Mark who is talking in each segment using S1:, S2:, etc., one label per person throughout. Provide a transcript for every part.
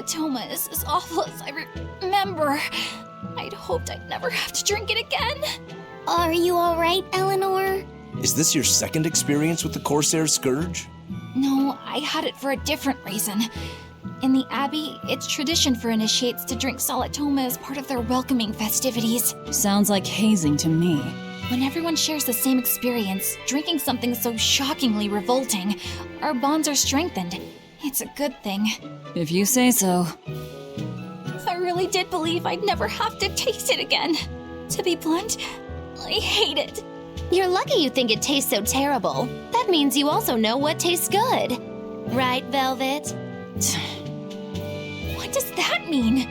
S1: Solitoma is as awful as I remember. I'd hoped I'd never have to drink it again.
S2: Are you alright, Eleanor?
S3: Is this your second experience with the Corsair Scourge?
S1: No, I had it for a different reason. In the Abbey, it's tradition for initiates to drink Solitoma as part of their welcoming festivities.
S4: Sounds like hazing to me.
S1: When everyone shares the same experience, drinking something so shockingly revolting, our bonds are strengthened. It's a good thing.
S4: If you say so.
S1: I really did believe I'd never have to taste it again. To be blunt, I hate it.
S2: You're lucky you think it tastes so terrible. That means you also know what tastes good. Right, Velvet?
S1: What does that mean?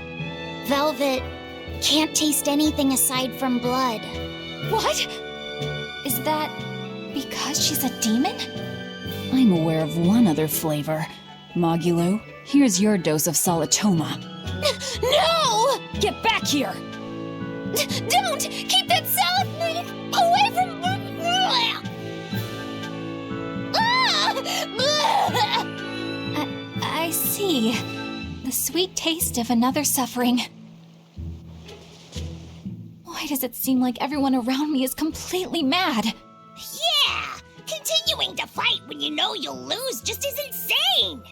S2: Velvet can't taste anything aside from blood.
S1: What? Is that because she's a demon?
S4: I'm aware of one other flavor. Mogulu, here's your dose of Solitoma.
S2: No!
S4: Get back here!
S2: Don't! Keep that salad away from me!
S1: I see. The sweet taste of another suffering. Why does it seem like everyone around me is completely mad?
S5: Yeah! Continuing to fight when you know you'll lose just is insane!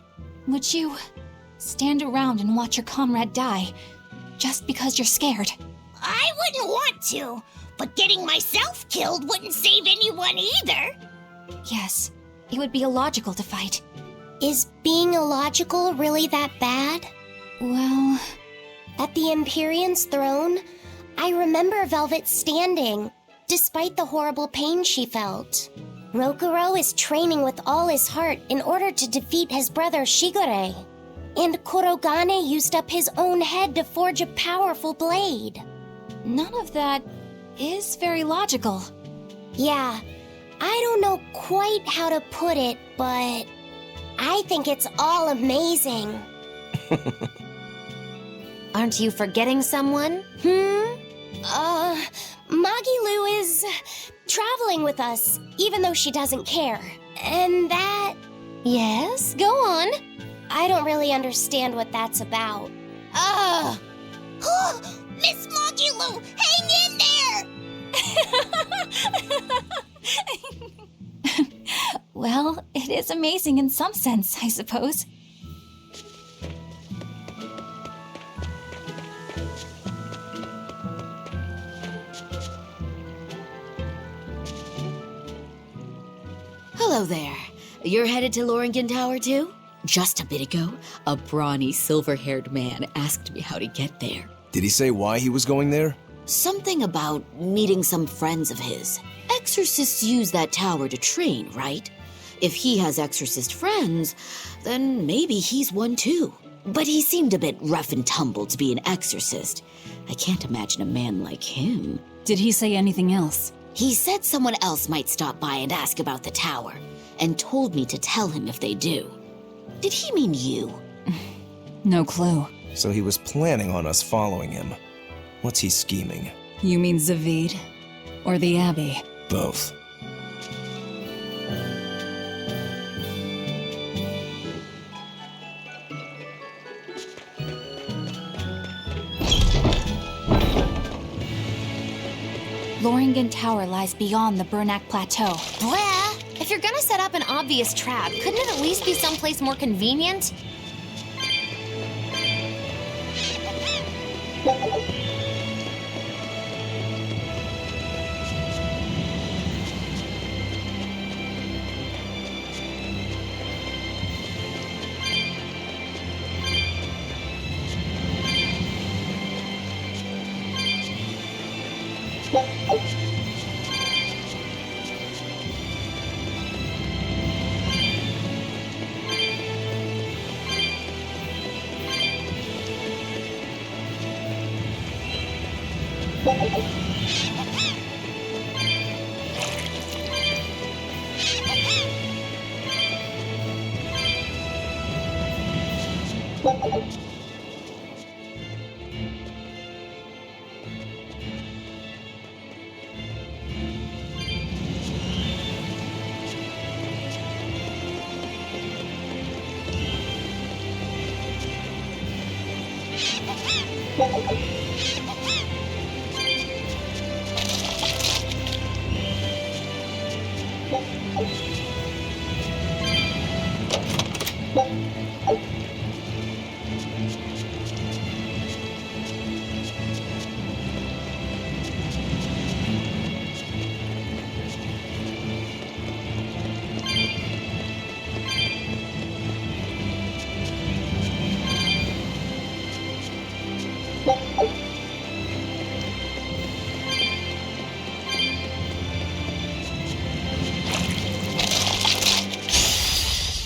S1: Would you stand around and watch your comrade die just because you're scared?
S5: I wouldn't want to, but getting myself killed wouldn't save anyone either.
S1: Yes, it would be illogical to fight.
S2: Is being illogical really that bad?
S1: Well,
S2: At the Empyrean's throne, I remember Velvet standing, despite the horrible pain she felt. Rokuro is training with all his heart in order to defeat his brother Shigure. And Kurogane used up his own head to forge a powerful blade.
S1: none of that is very logical.
S2: Yeah, I don't know quite how to put it, but I think it's all amazing. Aren't you forgetting someone? Magilu is traveling with us, even though she doesn't care. And that... Yes, go on. I don't really understand what that's about.
S5: Miss Mogulu, hang in there!
S1: Well, it is amazing in some sense, I suppose.
S6: Hello there. You're headed to Loringen Tower too? Just a bit ago, a brawny, silver-haired man asked me how to get there.
S3: Did he say why he was going there?
S6: Something about meeting some friends of his. Exorcists use that tower to train, right? If he has exorcist friends, then maybe he's one too. But he seemed a bit rough and tumble to be an exorcist. I can't imagine a man like him.
S4: Did he say anything else?
S6: He said someone else might stop by and ask about the tower, and told me to tell him if they do. Did he mean you?
S4: No clue.
S3: So he was planning on us following him. What's he scheming?
S4: You mean Zavid? Or the Abbey?
S3: Both.
S1: Loringen Tower lies beyond the Bernac Plateau.
S2: Blah! If you're gonna set up an obvious trap, couldn't it at least be someplace more convenient?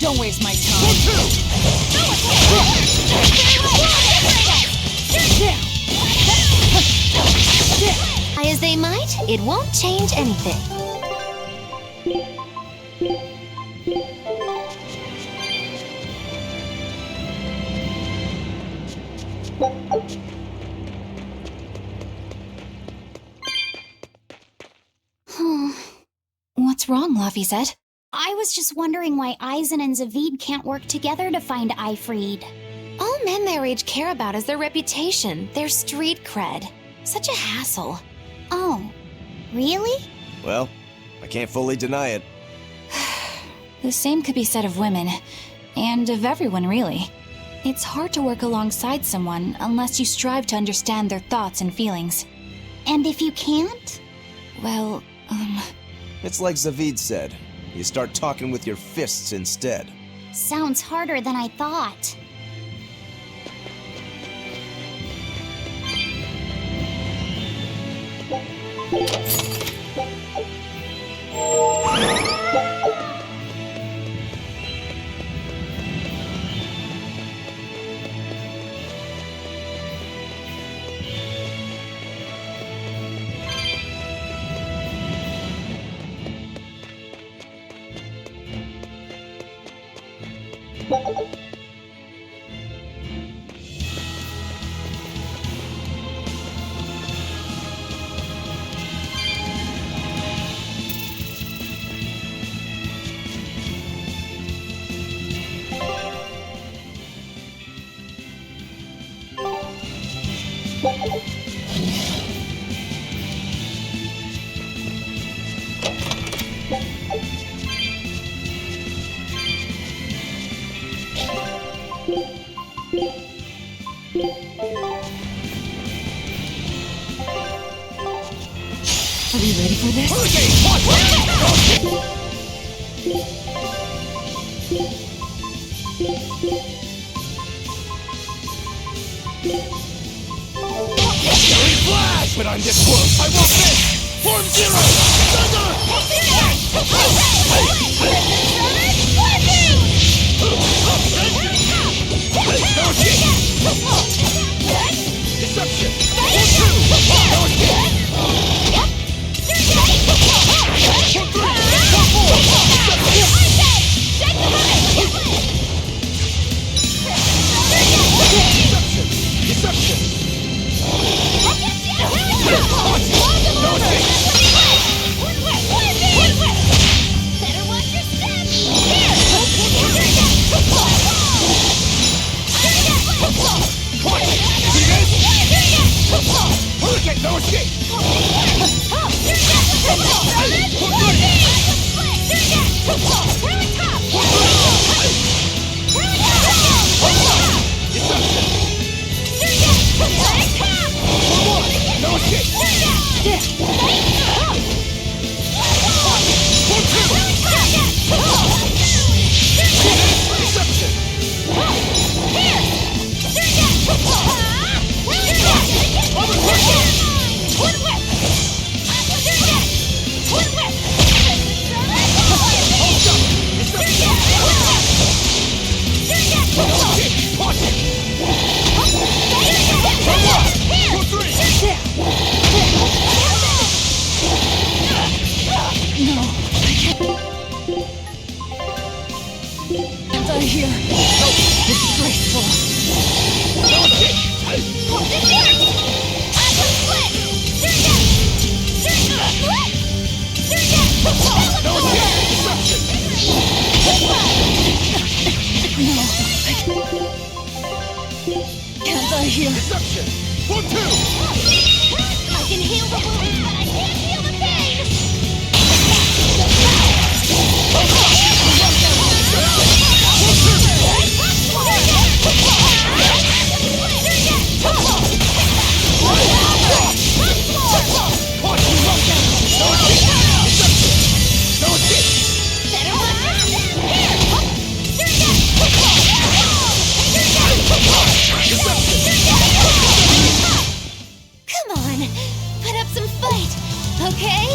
S4: Don't waste my time.
S2: Try as they might, it won't change anything.
S1: What's wrong, Laphicet?
S2: I was just wondering why Eisen and Zavid can't work together to find Eifried.
S1: All men their age care about is their reputation, their street cred. Such a hassle.
S2: Oh, really?
S3: Well, I can't fully deny it.
S1: The same could be said of women, and of everyone, really. It's hard to work alongside someone unless you strive to understand their thoughts and feelings.
S2: And if you can't?
S1: Well,
S3: It's like Zavid said. You start talking with your fists instead.
S2: Sounds harder than I thought.
S1: are we ready for this?
S3: Flash! But I'm this close! I won't miss! Form Zero! Deception! Deception!
S5: Better watch your step!
S3: Hurricane! No escape! No escape!
S4: Can't I hear? Disgraceful. Can't I hear?
S3: Deception!
S5: I can heal the wounds, but I can't heal the pain!
S2: Come on, put up some fight, okay?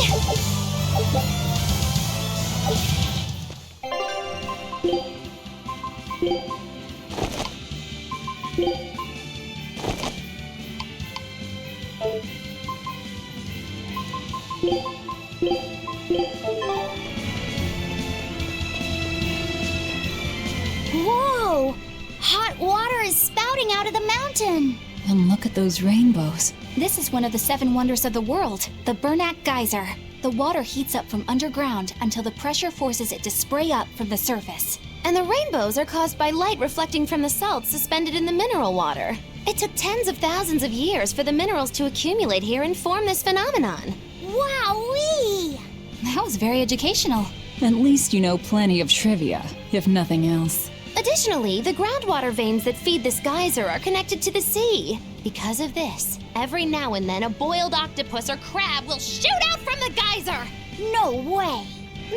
S2: Whoa! Hot water is spouting out of the mountain!
S4: And look at those rainbows.
S1: This is one of the 7 wonders of the world, the Bernak Geyser. The water heats up from underground until the pressure forces it to spray up from the surface.
S2: And the rainbows are caused by light reflecting from the salts suspended in the mineral water. It took tens of thousands of years for the minerals to accumulate here and form this phenomenon.
S5: Wowee!
S1: That was very educational.
S4: At least you know plenty of trivia, if nothing else.
S2: Additionally, the groundwater veins that feed this geyser are connected to the sea. Because of this, every now and then a boiled octopus or crab will shoot out from the geyser.
S5: No way!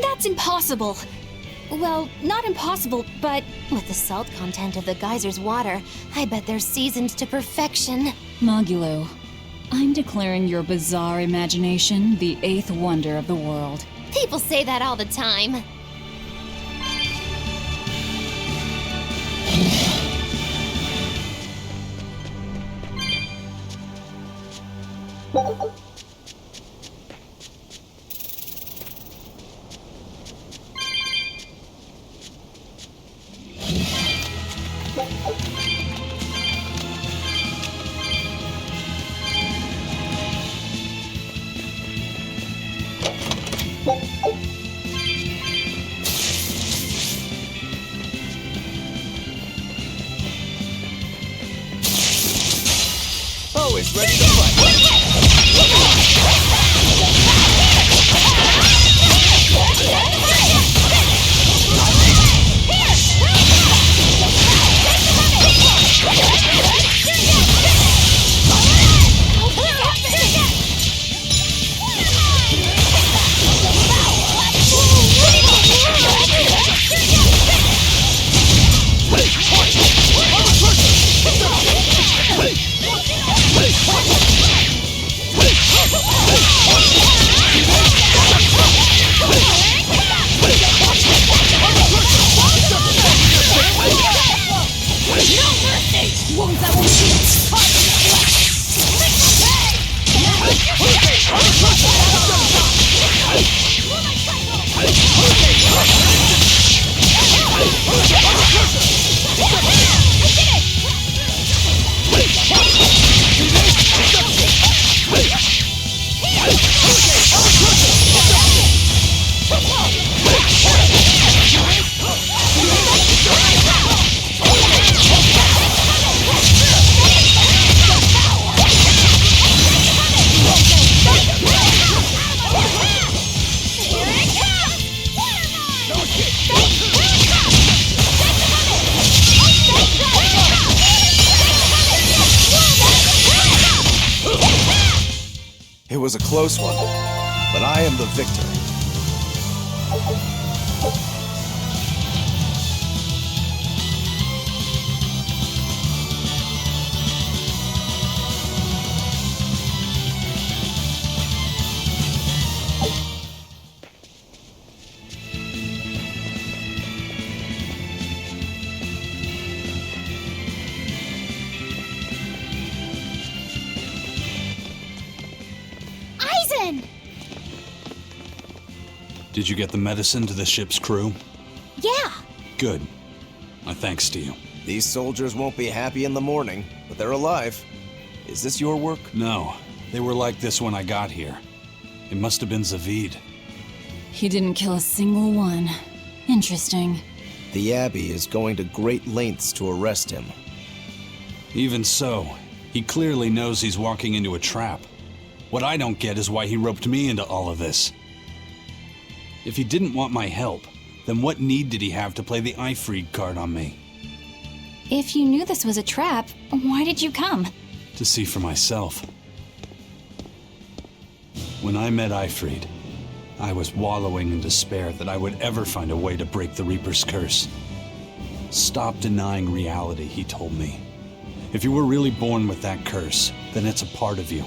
S1: That's impossible. Well, not impossible, but
S2: With the salt content of the geyser's water, I bet they're seasoned to perfection.
S4: Mogulo, I'm declaring your bizarre imagination the 8th wonder of the world.
S2: People say that all the time.
S3: Always ready to fight. It was a close one, but I am the victor.
S7: Did you get the medicine to the ship's crew?
S5: Yeah!
S7: Good. My thanks to you.
S3: These soldiers won't be happy in the morning, but they're alive. Is this your work?
S7: No, they were like this when I got here. It must have been Zavid.
S4: He didn't kill a single one. Interesting.
S3: The Abbey is going to great lengths to arrest him.
S7: Even so, He clearly knows he's walking into a trap. What I don't get is why he roped me into all of this. If he didn't want my help, then what need did he have to play the Ifried card on me?
S1: If you knew this was a trap, why did you come?
S7: To see for myself. When I met Ifried, I was wallowing in despair that I would ever find a way to break the Reaper's curse. Stop denying reality, he told me. If you were really born with that curse, then it's a part of you.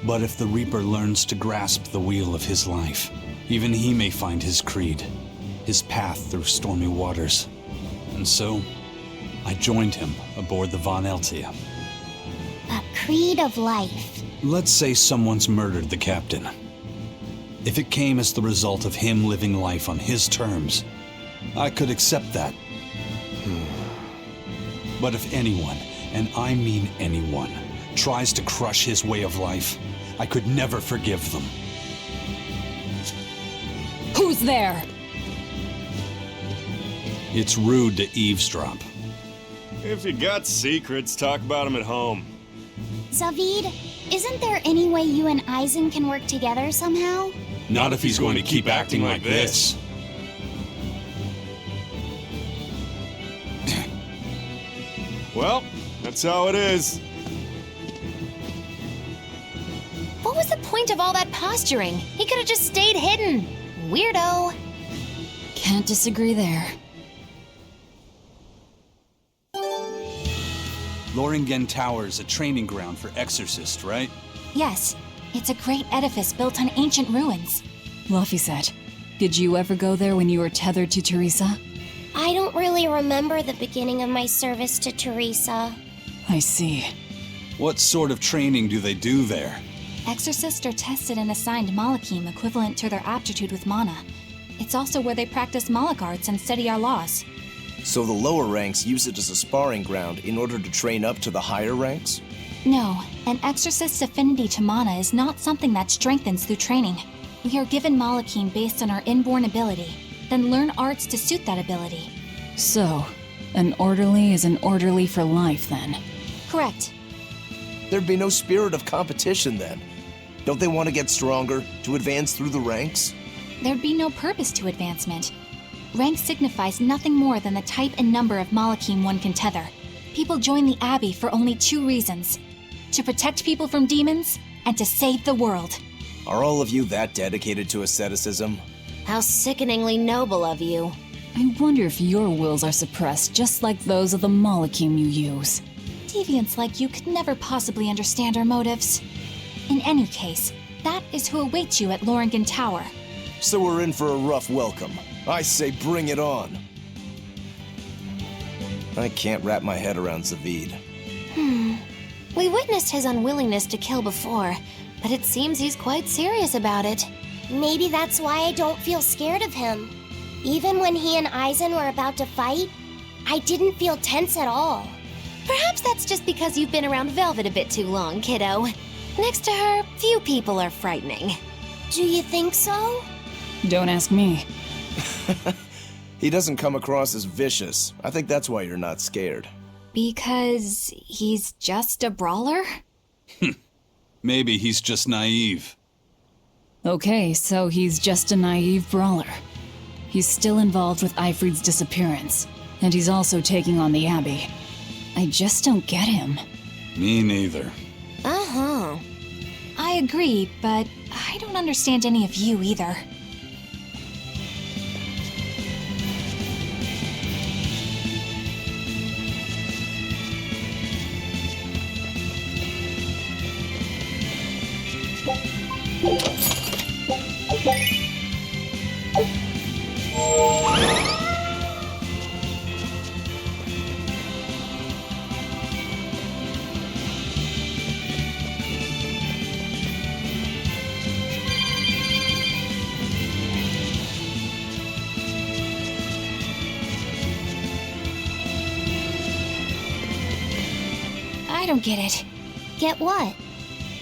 S7: But if the Reaper learns to grasp the wheel of his life, even he may find his creed, his path through stormy waters. And so, I joined him aboard the Von Eltia.
S2: A creed of life.
S7: Let's say someone's murdered the captain. If it came as the result of him living life on his terms, I could accept that. But if anyone, and I mean anyone, tries to crush his way of life, I could never forgive them.
S4: Who's there?
S7: It's rude to eavesdrop.
S8: If you got secrets, talk about them at home.
S2: Zavid, isn't there any way you and Eisen can work together somehow?
S7: Not if he's going to keep acting like this.
S8: Well, that's how it is.
S9: What was the point of all that posturing? He could have just stayed hidden. Weirdo.
S4: Can't disagree there.
S7: Loringen Tower is a training ground for exorcists, right?
S1: Yes, it's a great edifice built on ancient ruins.
S4: Laphicet, did you ever go there when you were tethered to Teresa?
S2: I don't really remember the beginning of my service to Teresa.
S4: I see.
S7: What sort of training do they do there?
S1: Exorcists are tested and assigned Malachim equivalent to their aptitude with mana. It's also where they practice Malach arts and study our laws.
S3: So the lower ranks use it as a sparring ground in order to train up to the higher ranks?
S1: No, an exorcist's affinity to mana is not something that strengthens through training. We are given Malachim based on our inborn ability, then learn arts to suit that ability.
S4: So, an orderly is an orderly for life, then?
S1: Correct.
S3: There'd be no spirit of competition then. Don't they want to get stronger, to advance through the ranks?
S1: There'd be no purpose to advancement. Rank signifies nothing more than the type and number of Malachim one can tether. People join the Abbey for only two reasons: to protect people from demons, and to save the world.
S3: Are all of you that dedicated to asceticism?
S9: How sickeningly noble of you.
S4: I wonder if your wills are suppressed just like those of the Malachim you use.
S1: Deviants like you could never possibly understand our motives. In any case, that is who awaits you at Loringen Tower.
S3: So we're in for a rough welcome. I say bring it on. I can't wrap my head around Zavid.
S9: We witnessed his unwillingness to kill before, but it seems he's quite serious about it.
S2: Maybe that's why I don't feel scared of him. Even when he and Eisen were about to fight, I didn't feel tense at all.
S9: Perhaps that's just because you've been around Velvet a bit too long, kiddo. Next to her, few people are frightening.
S2: Do you think so?
S4: Don't ask me.
S3: He doesn't come across as vicious. I think that's why you're not scared.
S1: Because he's just a brawler?
S7: Maybe he's just naive.
S4: Okay, so he's just a naive brawler. He's still involved with Ifried's disappearance, and he's also taking on the Abbey. I just don't get him.
S7: Me neither.
S9: Uh-huh.
S1: I agree, but I don't understand any of you either. I don't get it.
S2: Get what?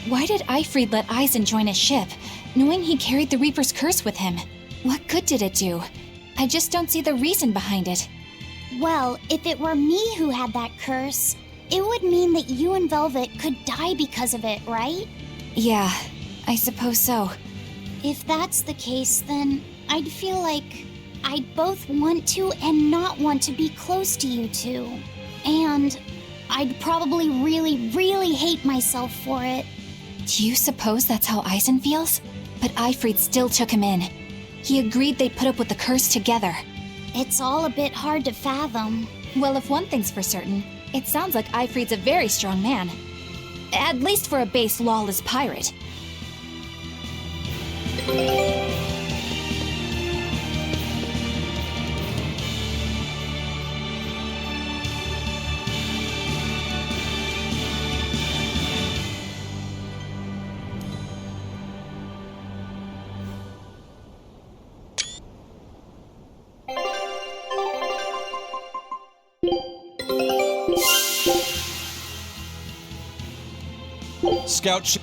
S1: Why did Ifried let Eisen join his ship, knowing he carried the Reaper's curse with him? What good did it do? I just don't see the reason behind it.
S2: Well, if it were me who had that curse, it would mean that you and Velvet could die because of it, right?
S1: Yeah, I suppose so.
S2: If that's the case, then I'd feel like I'd both want to and not want to be close to you two. And I'd probably really, really hate myself for it.
S1: Do you suppose that's how Eisen feels? But Eifried still took him in. He agreed they'd put up with the curse together.
S2: It's all a bit hard to fathom.
S1: Well, if one thing's for certain, it sounds like Eifried's a very strong man. At least for a base, lawless pirate.
S7: Scout ship.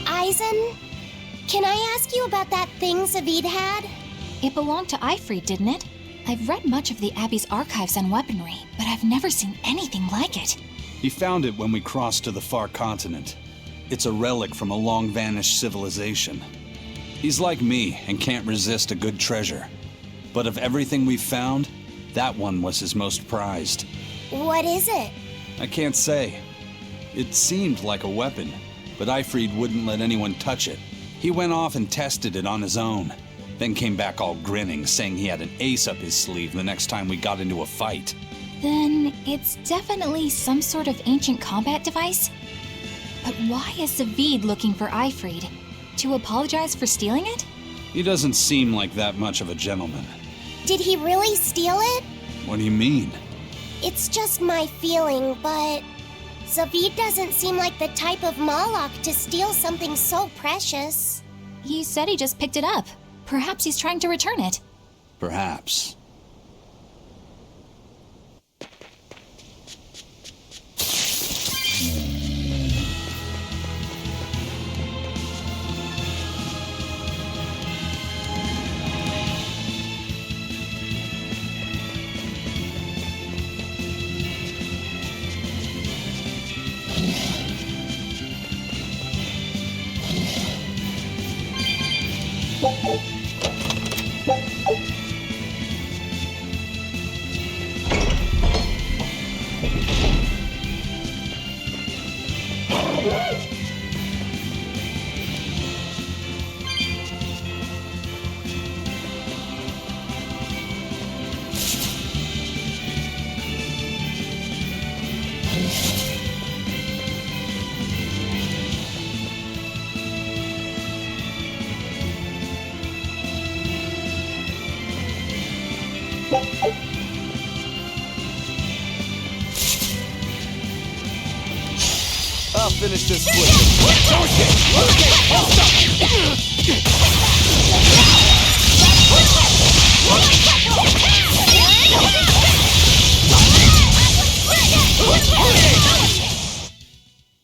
S2: Eisen, can I ask you about that thing Zavid had?
S1: It belonged to Eifried, didn't it? I've read much of the Abbey's archives on weaponry, but I've never seen anything like it.
S7: He found it when we crossed to the far continent. It's a relic from a long-vanished civilization. He's like me and can't resist a good treasure. But of everything we've found, that one was his most prized.
S2: What is it?
S7: I can't say. It seemed like a weapon, but Eifried wouldn't let anyone touch it. He went off and tested it on his own, then came back all grinning, saying he had an ace up his sleeve the next time we got into a fight.
S1: Then it's definitely some sort of ancient combat device? But why is Zavid looking for Eifried? To apologize for stealing it?
S7: He doesn't seem like that much of a gentleman.
S2: Did he really steal it?
S7: What do you mean?
S2: It's just my feeling, but Zavid doesn't seem like the type of Malak to steal something so precious.
S1: He said he just picked it up. Perhaps he's trying to return it.
S7: Perhaps.
S3: I'll finish this quickly. No escape! No escape! All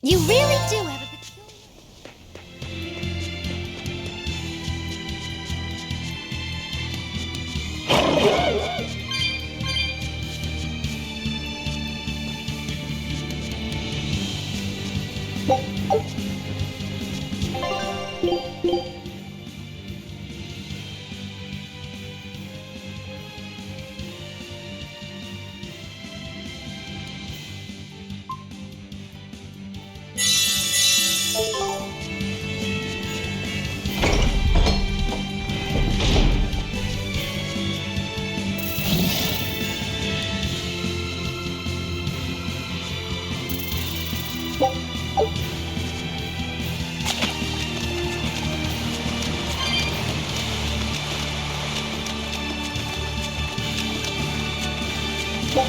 S9: You really do have a peculiar... Right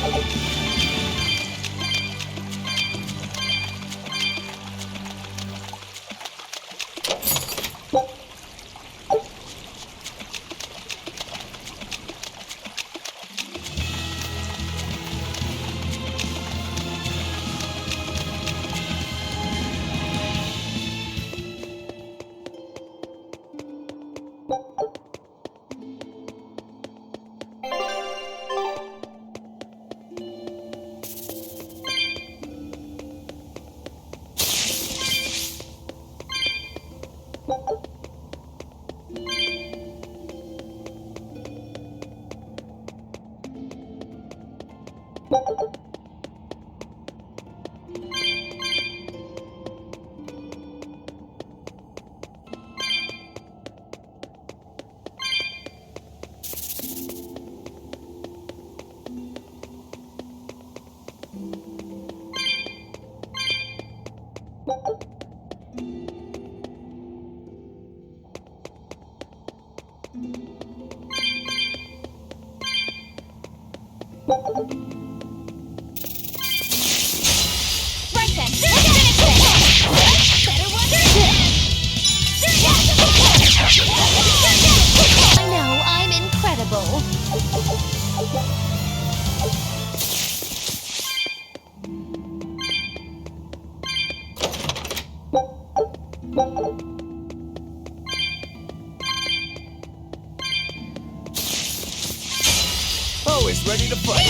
S9: then, let's finish this! Better one I know, I'm incredible.
S3: Always ready to fight.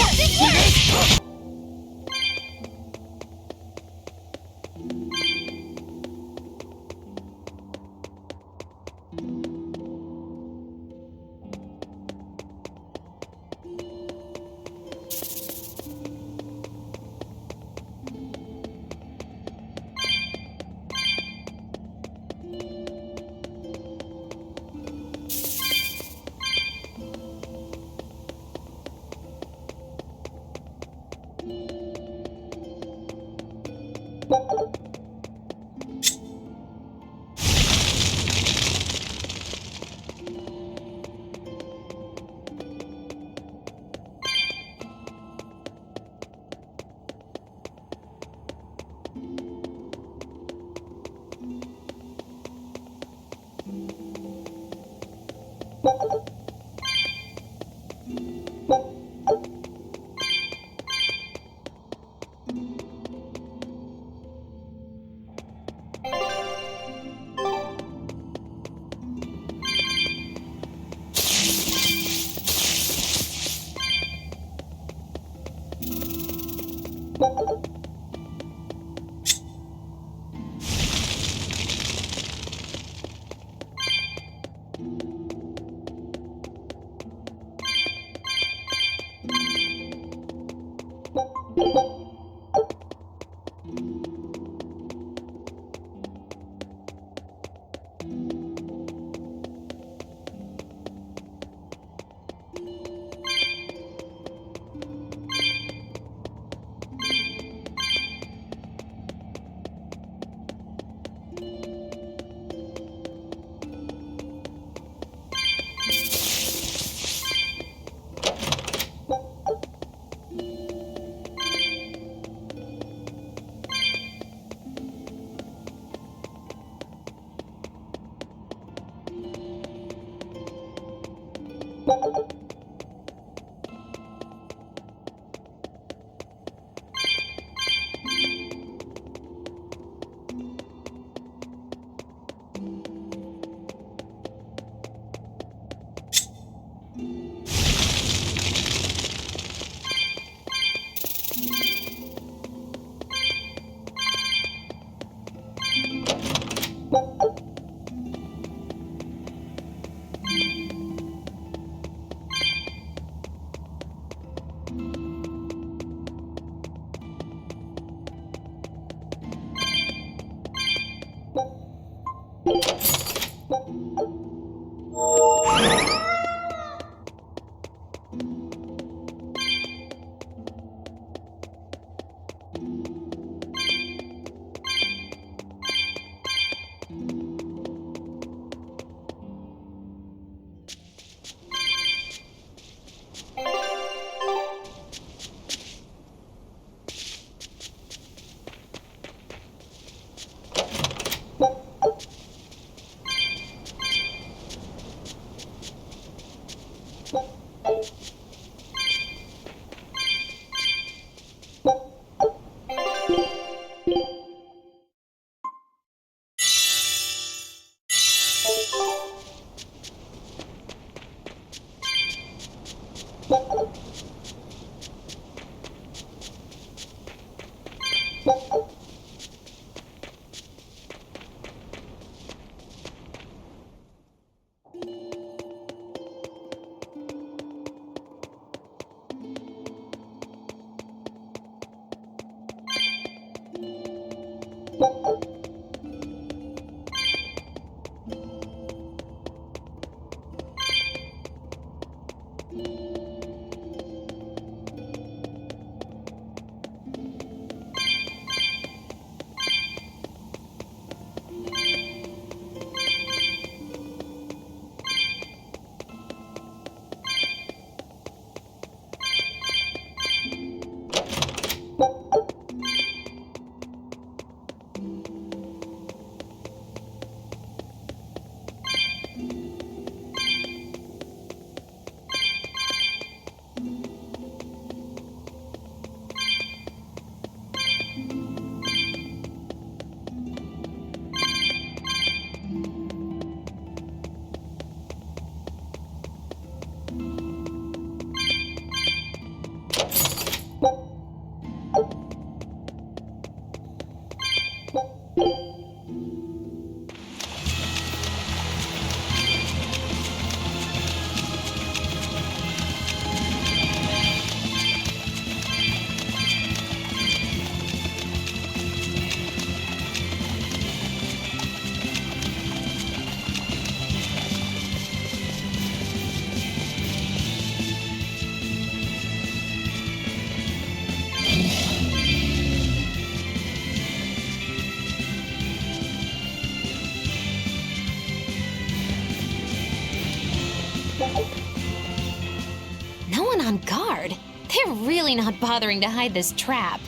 S9: No one on guard. They're really not bothering to hide this trap.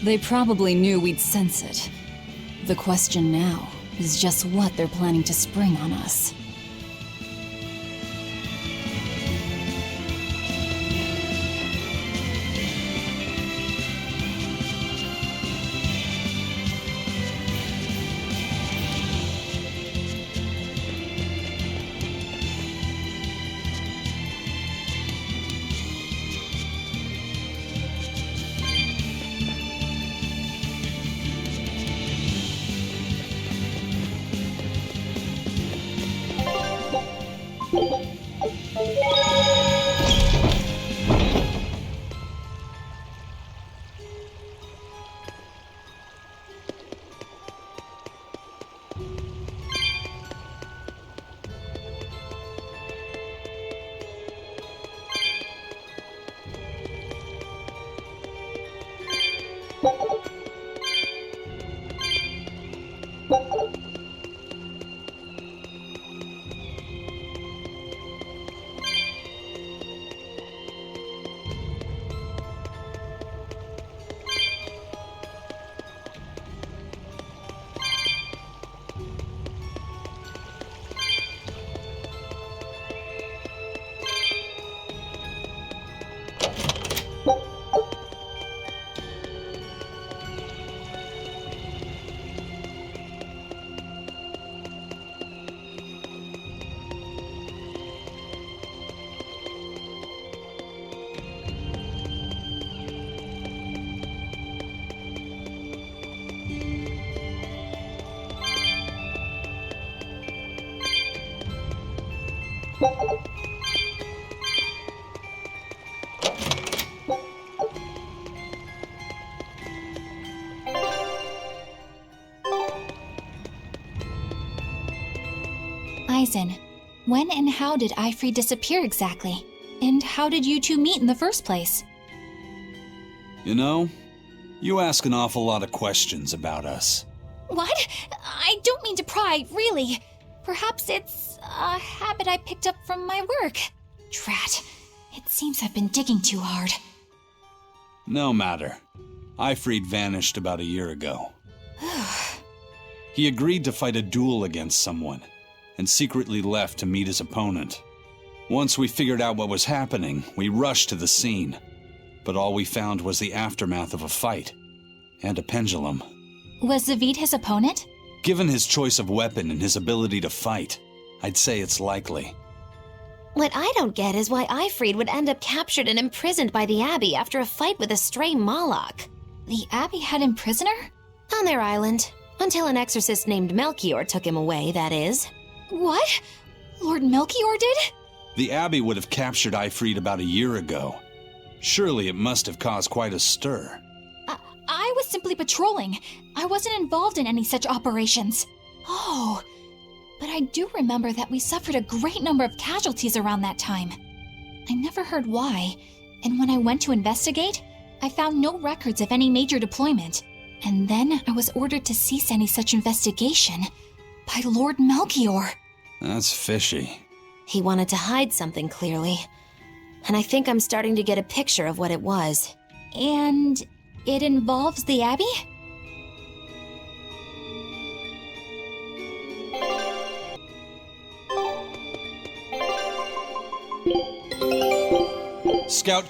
S4: They probably knew we'd sense it. The question now is just what they're planning to spring on us.
S1: Aizen, when and how did Ifrit disappear exactly? And how did you two meet in the first place?
S7: You know, you ask an awful lot of questions about us.
S1: What? I don't mean to pry, really. Perhaps it's a habit I picked up from my work. Drat. It seems I've been digging too hard.
S7: No matter. Ifrit vanished about a year ago. He agreed to fight a duel against someone, and secretly left to meet his opponent. Once we figured out what was happening, we rushed to the scene. But all we found was the aftermath of a fight. And a pendulum.
S1: Was Zavid his opponent?
S7: Given his choice of weapon and his ability to fight, I'd say it's likely.
S9: What I don't get is why Ifrid would end up captured and imprisoned by the Abbey after a fight with a stray Moloch.
S1: The Abbey had him prisoner?
S9: On their island. Until an exorcist named Melchior took him away, that is.
S1: What? Lord Melchior did?
S7: The Abbey would have captured Ifrid about a year ago. Surely it must have caused quite a stir.
S1: I was simply patrolling. I wasn't involved in any such operations. Oh, but I do remember that we suffered a great number of casualties around that time. I never heard why, and when I went to investigate, I found no records of any major deployment. And then I was ordered to cease any such investigation by Lord Melchior.
S7: That's fishy.
S9: He wanted to hide something, clearly. And I think I'm starting to get a picture of what it was.
S1: And it involves the Abbey?
S7: Scout.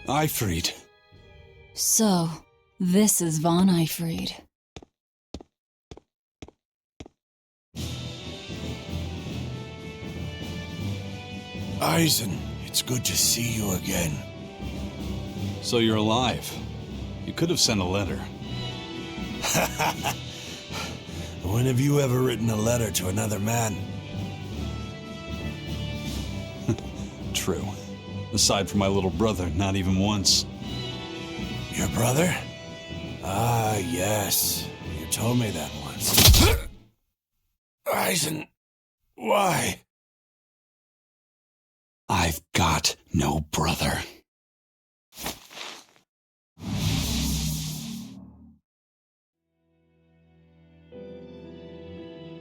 S7: Ifrid.
S4: So, this is Von Ifrid.
S10: Eisen, it's good to see you again.
S7: So you're alive. You could have sent a letter.
S10: When have you ever written a letter to another man?
S7: True. Aside from my little brother, not even once.
S10: Your brother? Ah, yes. You told me that once. Eisen, why?
S7: I've got no brother.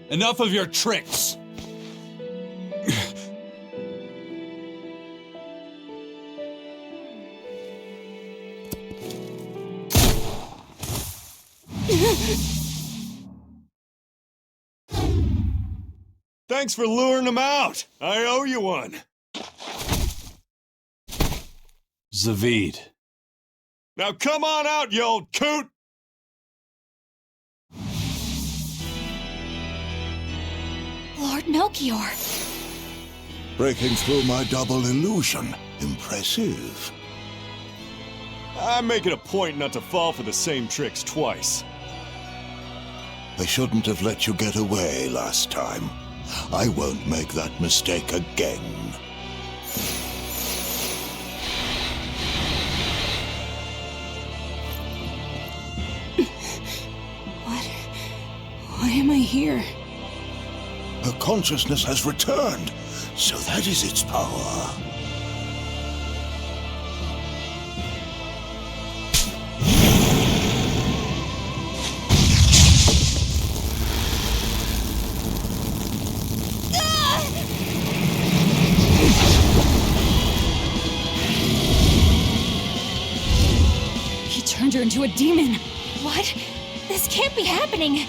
S7: Enough of your tricks!
S8: Thanks for luring him out. I owe you one.
S7: Zavid.
S8: Now come on out, you old coot!
S1: Lord Melchior.
S10: Breaking through my double illusion. Impressive.
S8: I make it a point not to fall for the same tricks twice.
S10: I shouldn't have let you get away last time. I won't make that mistake again.
S4: Why am I here?
S10: Her consciousness has returned, so that is its power.
S4: He turned her into a demon.
S1: What? This can't be happening.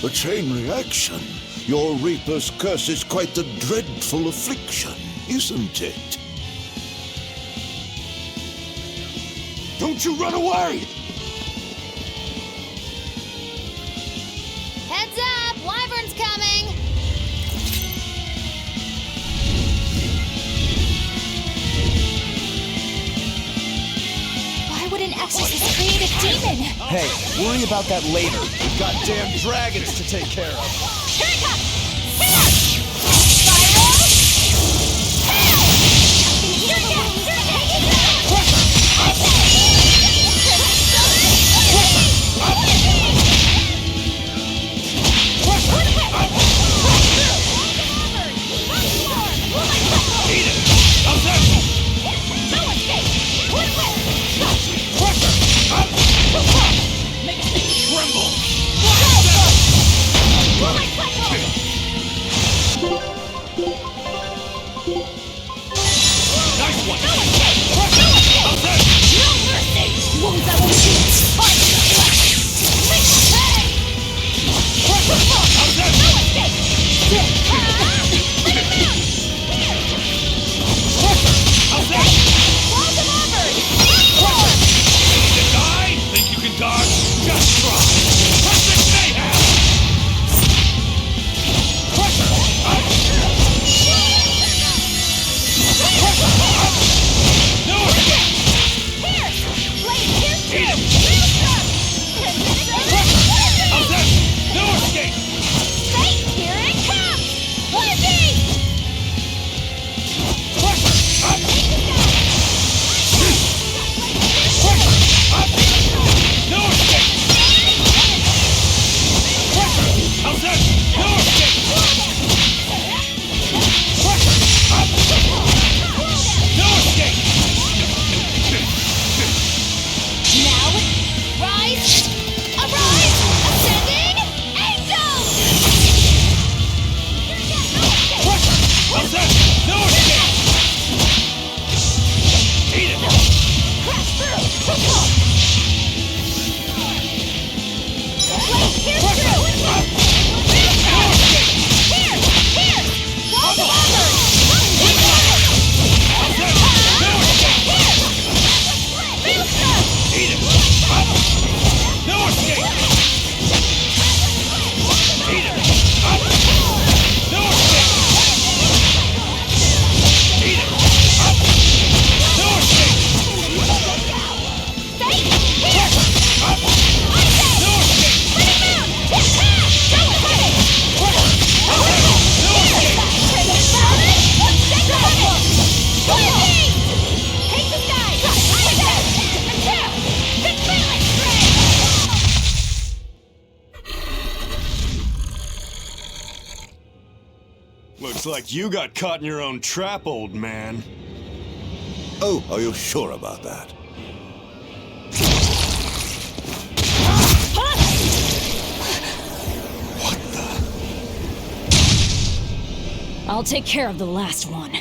S10: A chain reaction. Your Reaper's curse is quite a dreadful affliction, isn't it?
S8: Don't you run away!
S9: Heads up! Wyvern's coming!
S1: Why would an exorcist create a demon?
S3: Hey, worry about that later. We've got damn dragons to take care of.
S5: Here it comes! Here! Spiral! Here!
S8: Looks like you got caught in your own trap, old man.
S10: Oh, are you sure about that?
S8: What the?
S4: I'll take care of the last one.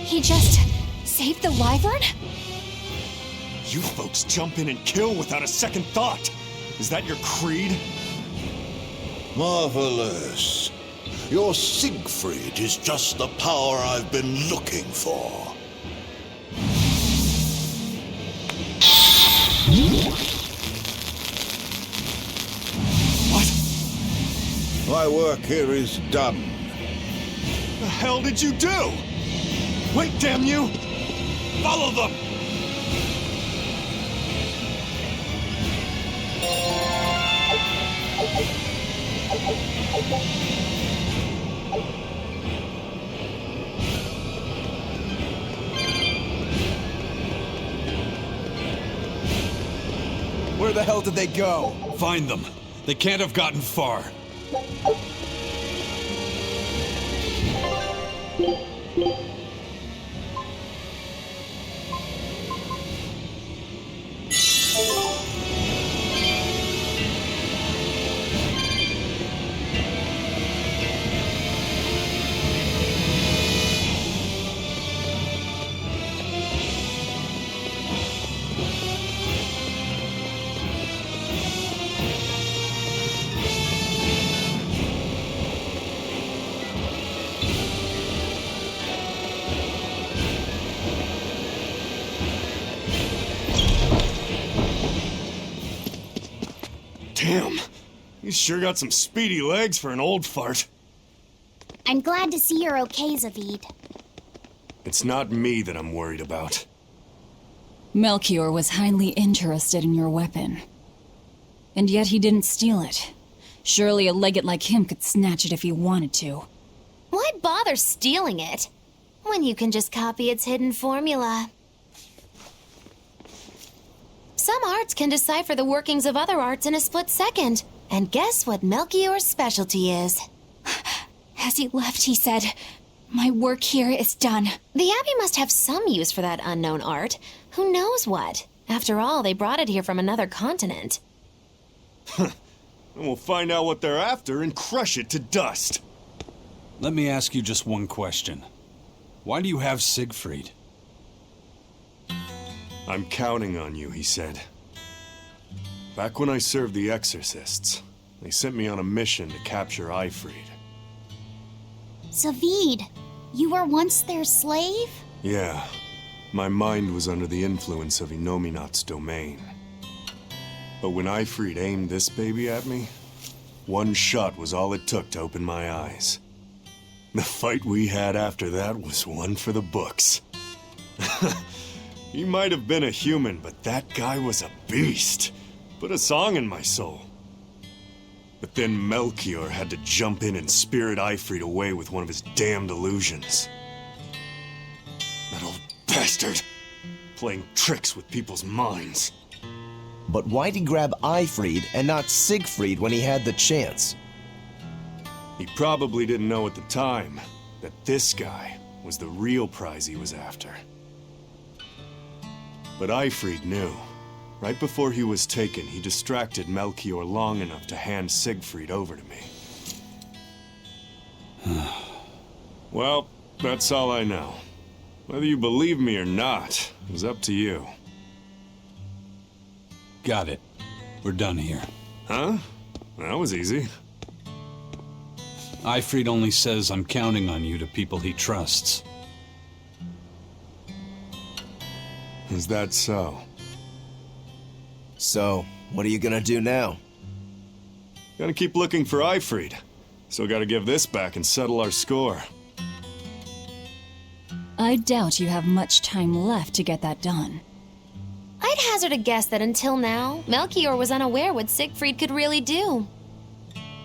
S1: He just saved the wyvern?
S8: You folks jump in and kill without a second thought. Is that your creed?
S10: Marvelous. Your Siegfried is just the power I've been looking for.
S8: What?
S10: My work here is done.
S8: The hell did you do? Wait, damn you! Follow them!
S3: Where the hell did they go?
S7: Find them. They can't have gotten far.
S8: Damn, he's sure got some speedy legs for an old fart.
S2: I'm glad to see you're okay, Zavid.
S8: It's not me that I'm worried about.
S4: Melchior was highly interested in your weapon. And yet he didn't steal it. Surely a legate like him could snatch it if he wanted to.
S9: Why bother stealing it when you can just copy its hidden formula? Some arts can decipher the workings of other arts in a split second. And guess what Melchior's specialty is?
S1: As he left, he said, "My work here is done."
S9: The Abbey must have some use for that unknown art. Who knows what? After all, they brought it here from another continent.
S8: And we'll find out what they're after and crush it to dust.
S7: Let me ask you just one question. Why do you have Siegfried?
S8: I'm counting on you, he said. Back when I served the Exorcists, they sent me on a mission to capture Eifried.
S2: Zavid, you were once their slave?
S8: Yeah, my mind was under the influence of Inominat's domain. But when Eifried aimed this baby at me, one shot was all it took to open my eyes. The fight we had after that was one for the books. He might have been a human, but that guy was a beast. Put a song in my soul. But then Melchior had to jump in and spirit Eifried away with one of his damned illusions. That old bastard, playing tricks with people's minds.
S3: But why'd he grab Eifried and not Siegfried when he had the chance?
S8: He probably didn't know at the time that this guy was the real prize he was after. But Eifried knew. Right before he was taken, he distracted Melchior long enough to hand Siegfried over to me. Well, that's all I know. Whether you believe me or not is up to you.
S7: Got it. We're done here.
S8: Huh? That was easy.
S7: Eifried only says I'm counting on you to people he trusts.
S8: Is that so?
S3: So, what are you gonna do now?
S8: Gotta keep looking for Eifried. Still gotta give this back and settle our score.
S4: I doubt you have much time left to get that done.
S9: I'd hazard a guess that until now, Melchior was unaware what Siegfried could really do.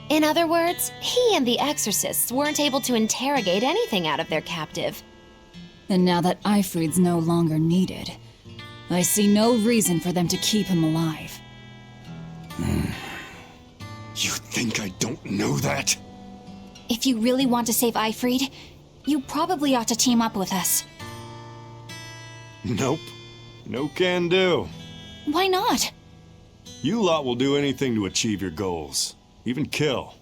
S9: In other words, he and the Exorcists weren't able to interrogate anything out of their captive.
S4: And now that Eifried's no longer needed, I see no reason for them to keep him alive.
S8: You think I don't know that?
S1: If you really want to save Eifried, you probably ought to team up with us.
S8: Nope. No can do.
S1: Why not?
S8: You lot will do anything to achieve your goals. Even kill.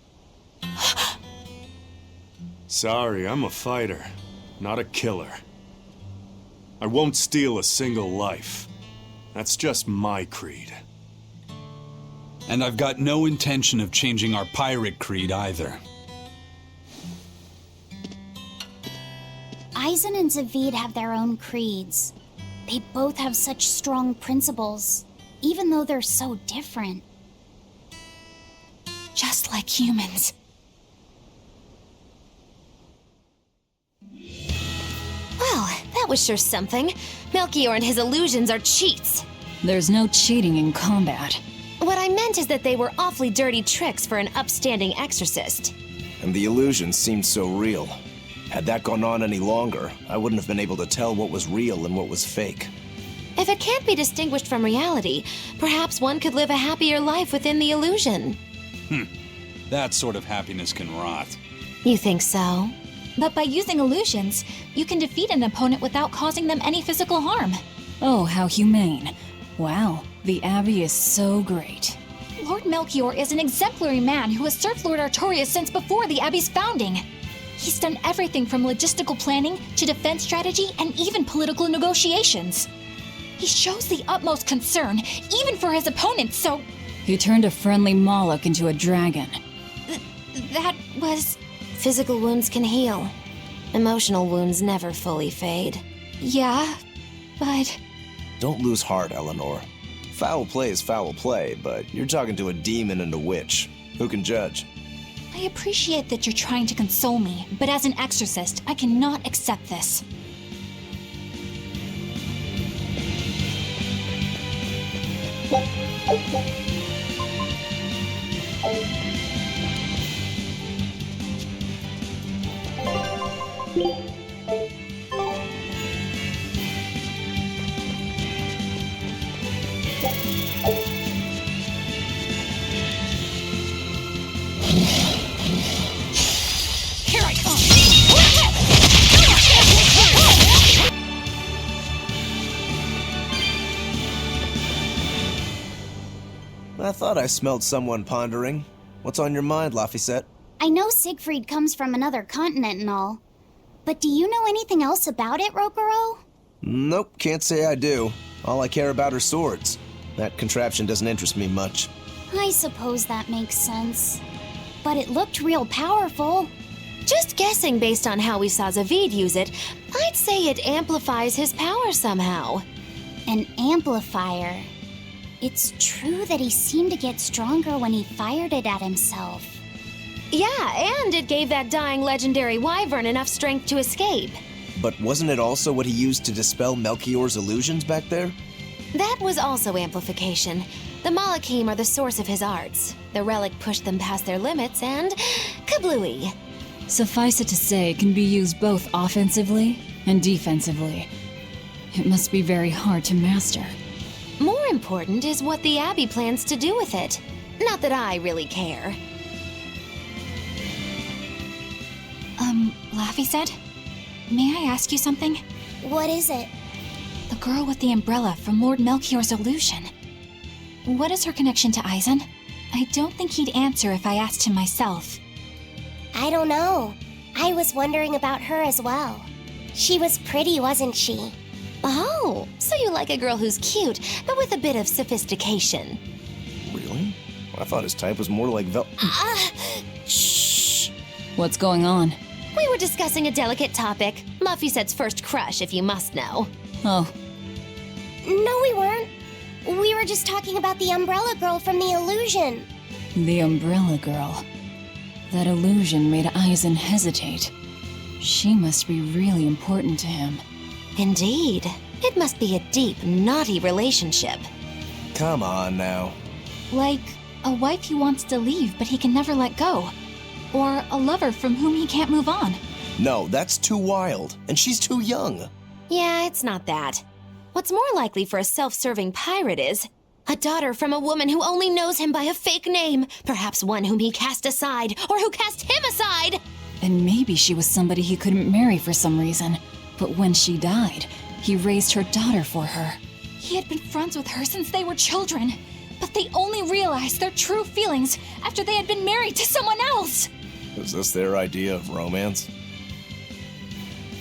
S8: Sorry, I'm a fighter, not a killer. I won't steal a single life. That's just my creed.
S7: And I've got no intention of changing our pirate creed either.
S11: Aizen and Zavid have their own creeds. They both have such strong principles, even though they're so different.
S1: Just like humans.
S9: Well, that was sure something. Melchior and his illusions are cheats.
S4: There's no cheating in combat.
S9: What I meant is that they were awfully dirty tricks for an upstanding exorcist.
S3: And the illusions seemed so real. Had that gone on any longer, I wouldn't have been able to tell what was real and what was fake.
S9: If it can't be distinguished from reality, perhaps one could live a happier life within the illusion.
S7: That sort of happiness can rot.
S9: You think so?
S1: But by using illusions, you can defeat an opponent without causing them any physical harm.
S4: Oh, how humane. Wow, the Abbey is so great.
S1: Lord Melchior is an exemplary man who has served Lord Artorias since before the Abbey's founding. He's done everything from logistical planning to defense strategy and even political negotiations. He shows the utmost concern, even for his opponents, so...
S4: He turned a friendly Moloch into a dragon.
S1: That was...
S9: Physical wounds can heal. Emotional wounds never fully fade.
S1: Yeah, but...
S3: Don't lose heart, Eleanor. Foul play is foul play, but you're talking to a demon and a witch. Who can judge?
S1: I appreciate that you're trying to console me, but as an exorcist, I cannot accept this.
S5: Here I come!
S3: I thought I smelled someone pondering. What's on your mind, Laphicet?
S11: I know Siegfried comes from another continent and all, but do you know anything else about it, Rokuro?
S3: Nope, can't say I do. All I care about are swords. That contraption doesn't interest me much.
S11: I suppose that makes sense. But it looked real powerful.
S9: Just guessing based on how we saw Zavid use it, I'd say it amplifies his power somehow.
S11: An amplifier. It's true that he seemed to get stronger when he fired it at himself.
S9: Yeah, and it gave that dying legendary wyvern enough strength to escape.
S3: But wasn't it also what he used to dispel Melchior's illusions back there?
S9: That was also amplification. The Malachim are the source of his arts. The relic pushed them past their limits and... kablooey.
S4: Suffice it to say, it can be used both offensively and defensively. It must be very hard to master.
S9: More important is what the Abbey plans to do with it. Not that I really care.
S1: Laphicet? May I ask you something?
S2: What is it?
S1: The girl with the umbrella from Lord Melchior's illusion. What is her connection to Aizen? I don't think he'd answer if I asked him myself.
S2: I don't know. I was wondering about her as well. She was pretty, wasn't she?
S9: Oh, so you like a girl who's cute, but with a bit of sophistication.
S3: Really? I thought his type was more like
S4: Shh. What's going on?
S9: We were discussing a delicate topic. Laphicet's first crush, if you must know.
S4: Oh,
S2: No, we weren't. We were just talking about the umbrella girl from the illusion.
S4: the umbrella girl. That illusion made Aizen hesitate. She must be really important to him.
S9: Indeed. It must be a deep, naughty relationship.
S3: Come on now.
S1: Like a wife he wants to leave but he can never let go. Or a lover from whom he can't move on.
S3: No, that's too wild, and she's too young.
S9: Yeah, it's not that. What's more likely for a self-serving pirate is a daughter from a woman who only knows him by a fake name, perhaps one whom he cast aside, or who cast him aside!
S4: And maybe she was somebody he couldn't marry for some reason. But when she died, he raised her daughter for her.
S1: He had been friends with her since they were children, but they only realized their true feelings after they had been married to someone else.
S3: Is this their idea of romance?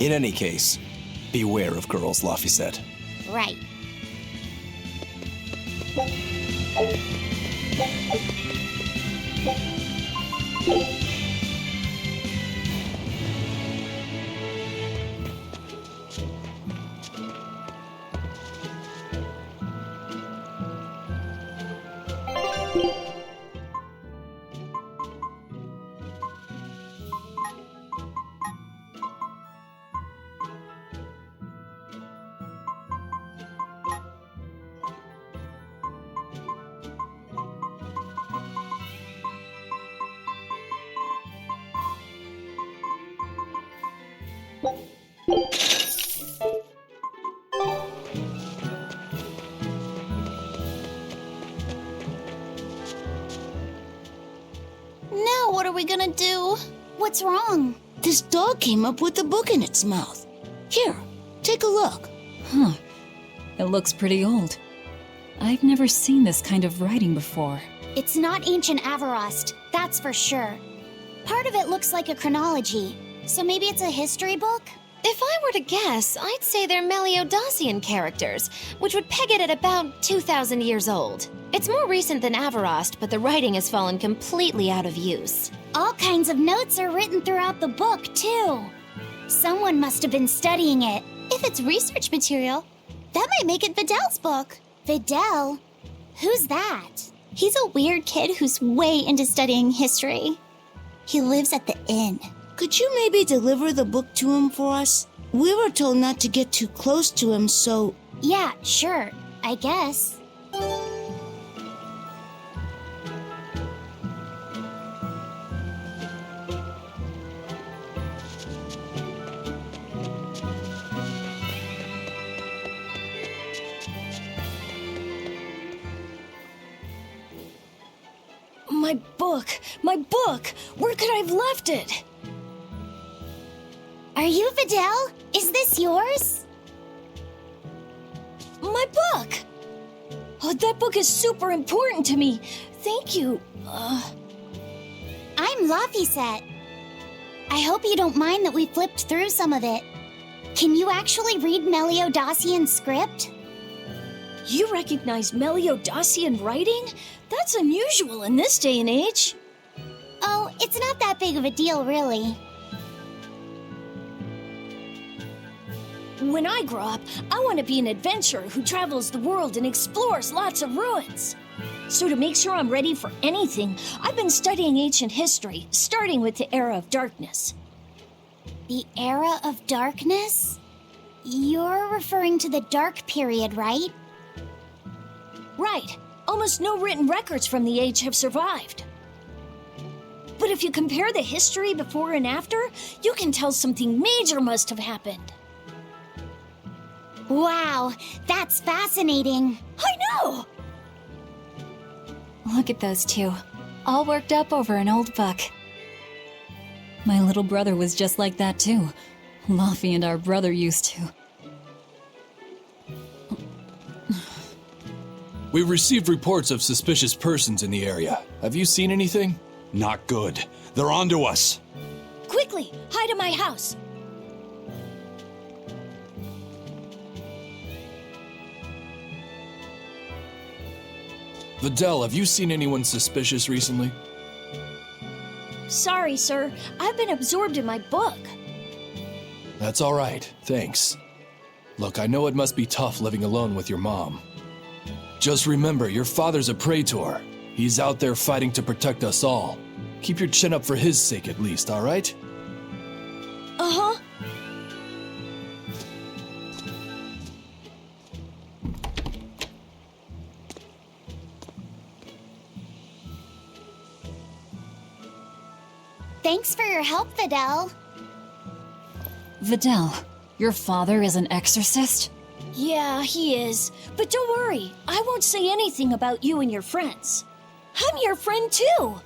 S3: In any case, beware of girls, Laphicet.
S2: Right.
S11: Now what are we gonna do? What's wrong?
S12: This dog came up with a book in its mouth. Here, take a look.
S4: Huh. It looks pretty old. I've never seen this kind of writing before.
S11: It's not ancient Avarost, that's for sure. Part of it looks like a chronology, so maybe it's a history book?
S9: If I were to guess, I'd say they're Meliodosian characters, which would peg it at about 2,000 years old. It's more recent than Avarost, but the writing has fallen completely out of use.
S11: All kinds of notes are written throughout the book, too. Someone must have been studying it. If it's research material, that might make it Videl's book. Videl? Who's that? He's a weird kid who's way into studying history. He lives at the inn.
S12: Could you maybe deliver the book to him for us? We were told not to get too close to him, so...
S11: Yeah, sure. I guess.
S12: My book! My book! Where could I have left it?
S11: Are you Videl? Is this yours?
S12: My book! Oh, that book is super important to me. Thank you.
S11: I'm Laphicet. I hope you don't mind that we flipped through some of it. Can you actually read Meliodosian script?
S12: You recognize Meliodosian writing? That's unusual in this day and age.
S11: Oh, it's not that big of a deal, really.
S12: When I grow up, I want to be an adventurer who travels the world and explores lots of ruins. So to make sure I'm ready for anything, I've been studying ancient history, starting with the Era of Darkness.
S11: The Era of Darkness? You're referring to the Dark Period, right?
S12: Right. Almost no written records from the age have survived. But if you compare the history before and after, you can tell something major must have happened.
S11: Wow, that's fascinating.
S12: I know!
S1: Look at those two, all worked up over an old book.
S4: My little brother was just like that too. Laffy and our brother used to.
S13: We've received reports of suspicious persons in the area. Have you seen anything?
S7: Not good. They're onto us.
S12: Quickly, hide in my house.
S13: Videl, have you seen anyone suspicious recently?
S12: Sorry, sir. I've been absorbed in my book.
S13: That's all right, thanks. Look, I know it must be tough living alone with your mom. Just remember, your father's a praetor. He's out there fighting to protect us all. Keep your chin up for his sake at least, all right?
S12: Uh-huh.
S11: Thanks for your help, Videl.
S4: Videl, your father is an exorcist?
S12: Yeah, he is. But don't worry, I won't say anything about you and your friends. I'm your friend too.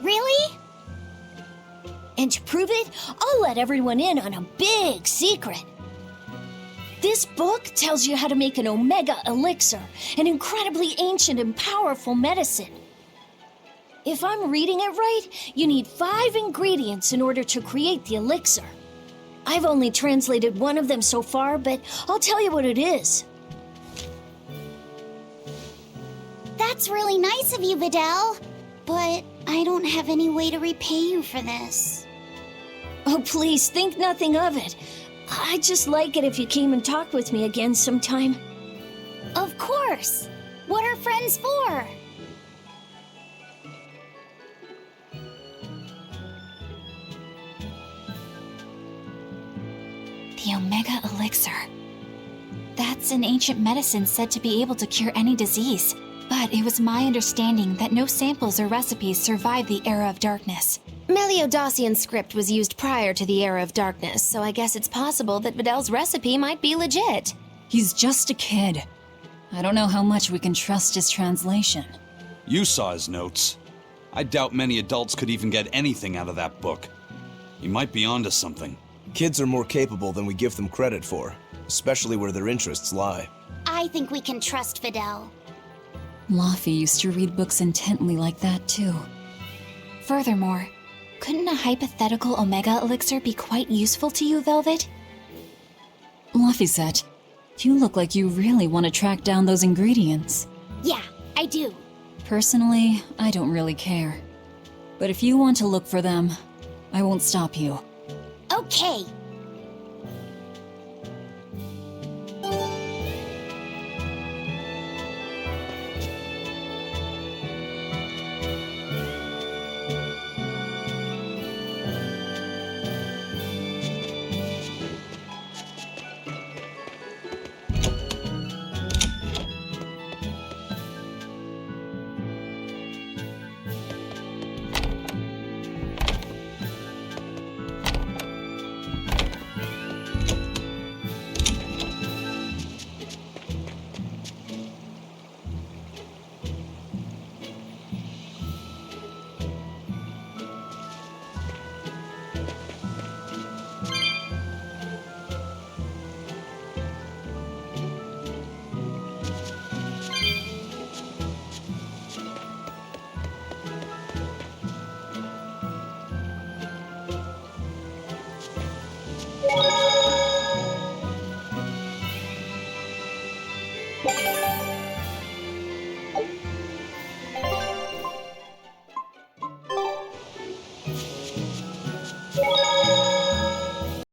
S11: Really?
S12: And to prove it, I'll let everyone in on a big secret. This book tells you how to make an Omega Elixir, an incredibly ancient and powerful medicine. If I'm reading it right, you need 5 ingredients in order to create the elixir. I've only translated one of them so far, but I'll tell you what it is.
S11: That's really nice of you, Videl. But I don't have any way to repay you for this.
S12: Oh, please, think nothing of it. I'd just like it if you came and talked with me again sometime.
S11: Of course. What are friends for?
S1: The Omega Elixir. That's an ancient medicine said to be able to cure any disease. But it was my understanding that no samples or recipes survived the Era of Darkness.
S9: Meliodacian script was used prior to the Era of Darkness, so I guess it's possible that Videl's recipe might be legit.
S4: He's just a kid. I don't know how much we can trust his translation.
S7: You saw his notes. I doubt many adults could even get anything out of that book. He might be onto something.
S3: Kids are more capable than we give them credit for, especially where their interests lie.
S11: I think we can trust Videl.
S4: Laufey used to read books intently like that, too.
S1: Furthermore, couldn't a hypothetical Omega Elixir be quite useful to you, Velvet?
S4: Laufey, you look like you really want to track down those ingredients.
S11: Yeah, I do.
S4: Personally, I don't really care. But if you want to look for them, I won't stop you.
S11: Okay,